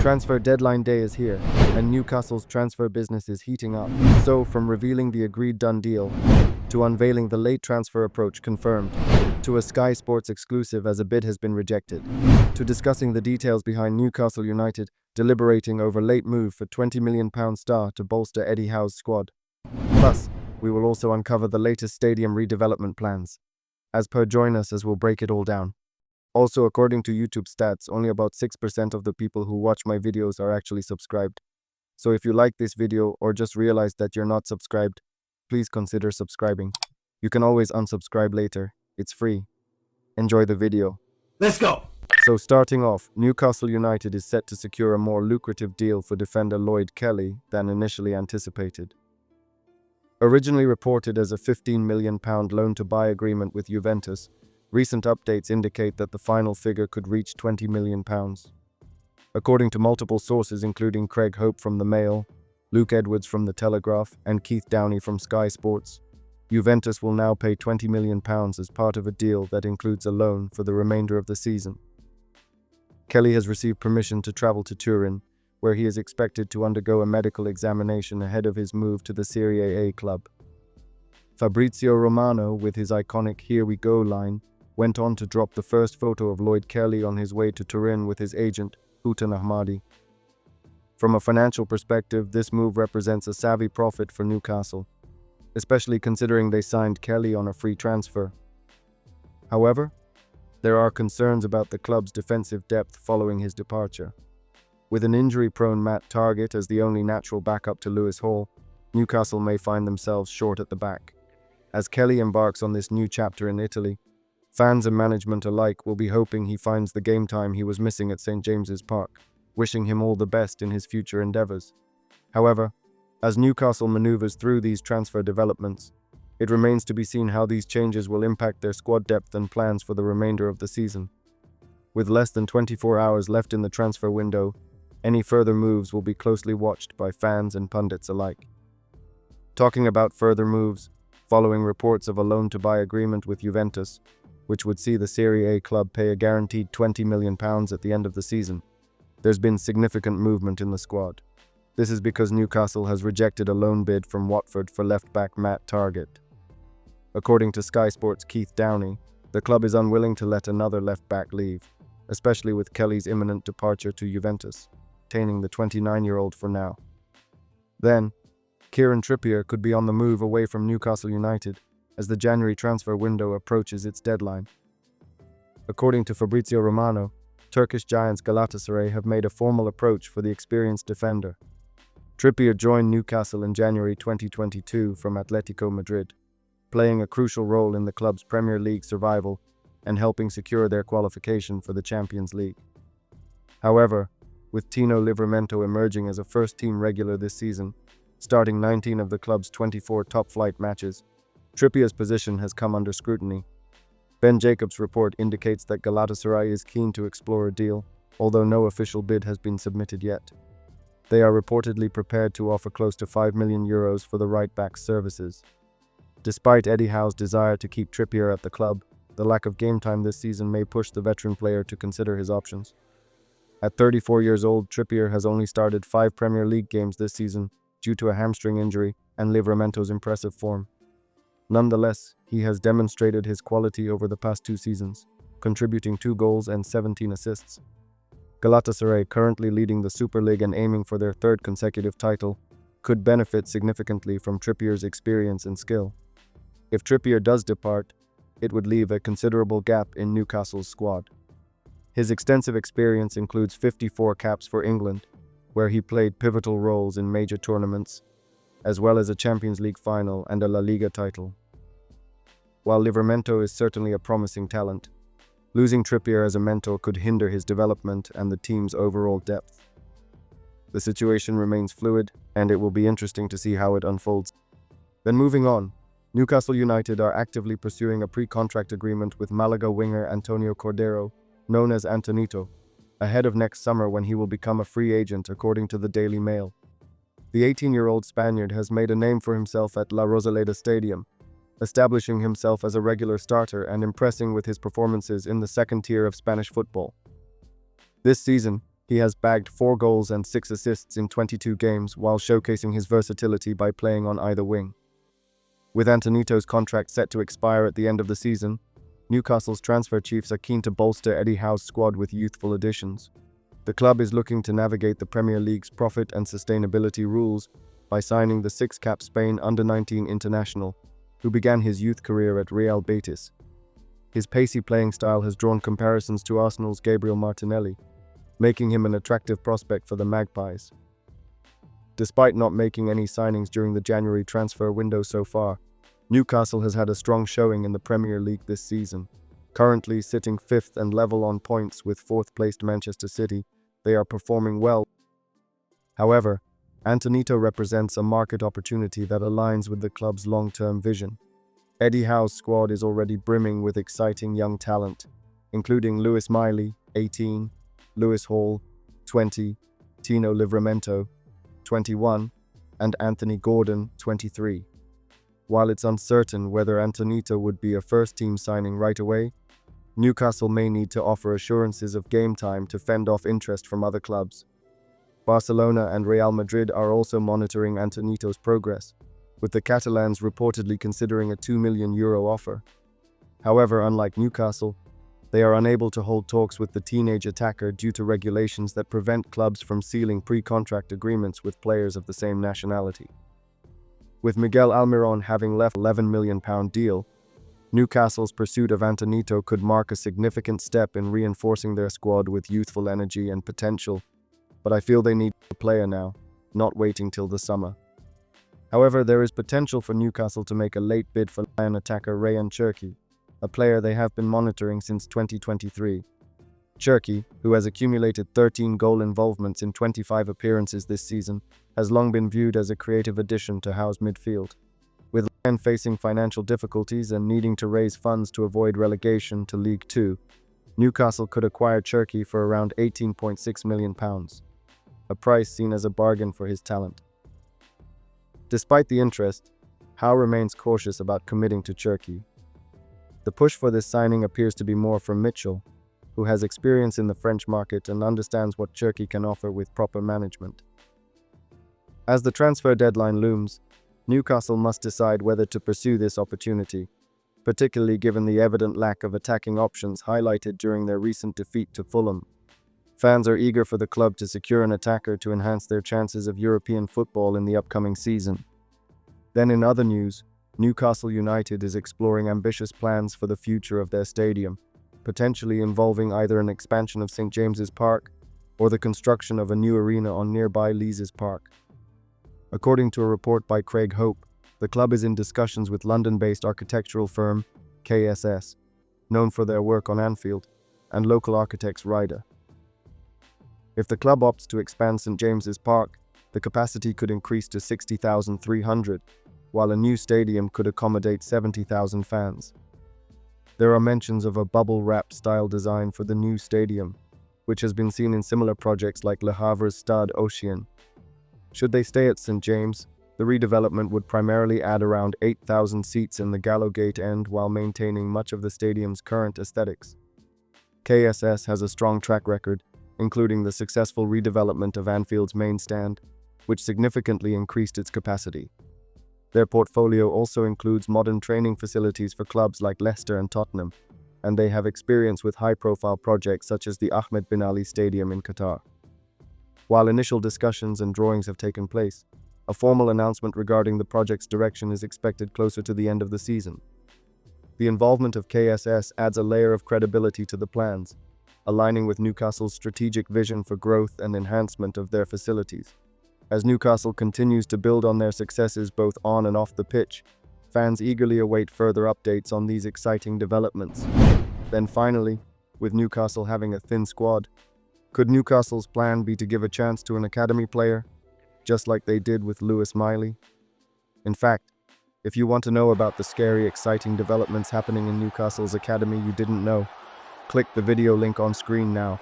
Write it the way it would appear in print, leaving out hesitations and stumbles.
Transfer deadline day is here, and Newcastle's transfer business is heating up. So, from revealing the agreed done deal, to unveiling the late transfer approach confirmed, to a Sky Sports exclusive as a bid has been rejected, to discussing the details behind Newcastle United deliberating over late move for £20 million star to bolster Eddie Howe's squad. Plus, we will also uncover the latest stadium redevelopment plans. As per, join us as we'll break it all down. Also, according to YouTube stats, only about 6% of the people who watch my videos are actually subscribed. So if you like this video or just realized that you're not subscribed, please consider subscribing. You can always unsubscribe later. It's free. Enjoy the video. Let's go! So starting off, Newcastle United is set to secure a more lucrative deal for defender Lloyd Kelly than initially anticipated. Originally reported as a £15 million loan-to-buy agreement with Juventus, recent updates indicate that the final figure could reach £20 million. According to multiple sources including Craig Hope from The Mail, Luke Edwards from The Telegraph, and Keith Downey from Sky Sports, Juventus will now pay £20 million as part of a deal that includes a loan for the remainder of the season. Kelly has received permission to travel to Turin, where he is expected to undergo a medical examination ahead of his move to the Serie A club. Fabrizio Romano, with his iconic "Here we go" line, went on to drop the first photo of Lloyd Kelly on his way to Turin with his agent, Houghton Ahmadi. From a financial perspective, this move represents a savvy profit for Newcastle, especially considering they signed Kelly on a free transfer. However, there are concerns about the club's defensive depth following his departure. With an injury-prone Matt Targett as the only natural backup to Lewis Hall, Newcastle may find themselves short at the back. As Kelly embarks on this new chapter in Italy, fans and management alike will be hoping he finds the game time he was missing at St. James's Park, wishing him all the best in his future endeavours. However, as Newcastle manoeuvres through these transfer developments, it remains to be seen how these changes will impact their squad depth and plans for the remainder of the season. With less than 24 hours left in the transfer window, any further moves will be closely watched by fans and pundits alike. Talking about further moves, following reports of a loan-to-buy agreement with Juventus, which would see the Serie A club pay a guaranteed £20 million at the end of the season, there's been significant movement in the squad. This is because Newcastle has rejected a loan bid from Watford for left-back Matt Targett. According to Sky Sports' Keith Downey, the club is unwilling to let another left-back leave, especially with Kelly's imminent departure to Juventus, retaining the 29-year-old for now. Then, Kieran Trippier could be on the move away from Newcastle United as the January transfer window approaches its deadline. According to Fabrizio Romano, Turkish giants Galatasaray have made a formal approach for the experienced defender. Trippier joined Newcastle in January 2022 from Atletico Madrid, playing a crucial role in the club's Premier League survival and helping secure their qualification for the Champions League. However, with Tyno emerging as a first-team regular this season, starting 19 of the club's 24 top-flight matches, Trippier's position has come under scrutiny. Ben Jacobs' report indicates that Galatasaray is keen to explore a deal, although no official bid has been submitted yet. They are reportedly prepared to offer close to €5 million for the right-back's services. Despite Eddie Howe's desire to keep Trippier at the club, the lack of game time this season may push the veteran player to consider his options. At 34 years old, Trippier has only started 5 Premier League games this season due to a hamstring injury and Livramento's impressive form. Nonetheless, he has demonstrated his quality over the past 2 seasons, contributing 2 goals and 17 assists. Galatasaray, currently leading the Super League and aiming for their 3rd consecutive title, could benefit significantly from Trippier's experience and skill. If Trippier does depart, it would leave a considerable gap in Newcastle's squad. His extensive experience includes 54 caps for England, where he played pivotal roles in major tournaments, as well as a Champions League final and a La Liga title. While Livramento is certainly a promising talent, losing Trippier as a mentor could hinder his development and the team's overall depth. The situation remains fluid, and it will be interesting to see how it unfolds. Then moving on, Newcastle United are actively pursuing a pre-contract agreement with Malaga winger Antonio Cordero, known as Antonito, ahead of next summer when he will become a free agent, according to the Daily Mail. The 18-year-old Spaniard has made a name for himself at La Rosaleda Stadium, establishing himself as a regular starter and impressing with his performances in the second tier of Spanish football. This season, He has bagged 4 goals and 6 assists in 22 games while showcasing his versatility by playing on either wing. With Antonito's contract set to expire at the end of the season, Newcastle's transfer chiefs are keen to bolster Eddie Howe's squad with youthful additions. The club is looking to navigate the Premier League's profit and sustainability rules by signing the 6-cap Spain under-19 international, who began his youth career at Real Betis. His pacey playing style has drawn comparisons to Arsenal's Gabriel Martinelli, making him an attractive prospect for the Magpies. Despite not making any signings during the January transfer window so far, Newcastle has had a strong showing in the Premier League this season. Currently sitting 5th and level on points with 4th-placed Manchester City, they are performing well. However, Antonito represents a market opportunity that aligns with the club's long-term vision. Eddie Howe's squad is already brimming with exciting young talent, including Lewis Miley, 18, Lewis Hall, 20, Tyno Livramento, 21, and Anthony Gordon, 23. While it's uncertain whether Antonito would be a first-team signing right away, Newcastle may need to offer assurances of game time to fend off interest from other clubs. Barcelona and Real Madrid are also monitoring Antonito's progress, with the Catalans reportedly considering a €2 million offer. However, unlike Newcastle, they are unable to hold talks with the teenage attacker due to regulations that prevent clubs from sealing pre-contract agreements with players of the same nationality. With Miguel Almiron having left £11 million deal, Newcastle's pursuit of Antonito could mark a significant step in reinforcing their squad with youthful energy and potential, but I feel they need a player now, not waiting till the summer. However, there is potential for Newcastle to make a late bid for Lion attacker Rayan Cherki, a player they have been monitoring since 2023. Cherki, who has accumulated 13 goal involvements in 25 appearances this season, has long been viewed as a creative addition to Howe's midfield. With Lion facing financial difficulties and needing to raise funds to avoid relegation to League Two, Newcastle could acquire Cherki for around £18.6 million, a price seen as a bargain for his talent. Despite the interest, Howe remains cautious about committing to Cherki. The push for this signing appears to be more from Mitchell, who has experience in the French market and understands what Cherki can offer with proper management. As the transfer deadline looms, Newcastle must decide whether to pursue this opportunity, particularly given the evident lack of attacking options highlighted during their recent defeat to Fulham. Fans are eager for the club to secure an attacker to enhance their chances of European football in the upcoming season. Then in other news, Newcastle United is exploring ambitious plans for the future of their stadium, potentially involving either an expansion of St James's Park or the construction of a new arena on nearby Leazes Park. According to a report by Craig Hope, the club is in discussions with London-based architectural firm KSS, known for their work on Anfield, and local architects Ryder. If the club opts to expand St James's Park, the capacity could increase to 60,300, while a new stadium could accommodate 70,000 fans. There are mentions of a bubble-wrap style design for the new stadium, which has been seen in similar projects like Le Havre's Stade Ocean. Should they stay at St James, the redevelopment would primarily add around 8,000 seats in the Gallowgate end while maintaining much of the stadium's current aesthetics. KSS has a strong track record, including the successful redevelopment of Anfield's main stand, which significantly increased its capacity. Their portfolio also includes modern training facilities for clubs like Leicester and Tottenham, and they have experience with high-profile projects such as the Ahmed bin Ali Stadium in Qatar. While initial discussions and drawings have taken place, a formal announcement regarding the project's direction is expected closer to the end of the season. The involvement of KSS adds a layer of credibility to the plans, aligning with Newcastle's strategic vision for growth and enhancement of their facilities. As Newcastle continues to build on their successes both on and off the pitch, fans eagerly await further updates on these exciting developments. Then finally, with Newcastle having a thin squad, could Newcastle's plan be to give a chance to an academy player, just like they did with Lewis Miley? In fact, if you want to know about the scary, exciting developments happening in Newcastle's academy you didn't know, click the video link on screen now.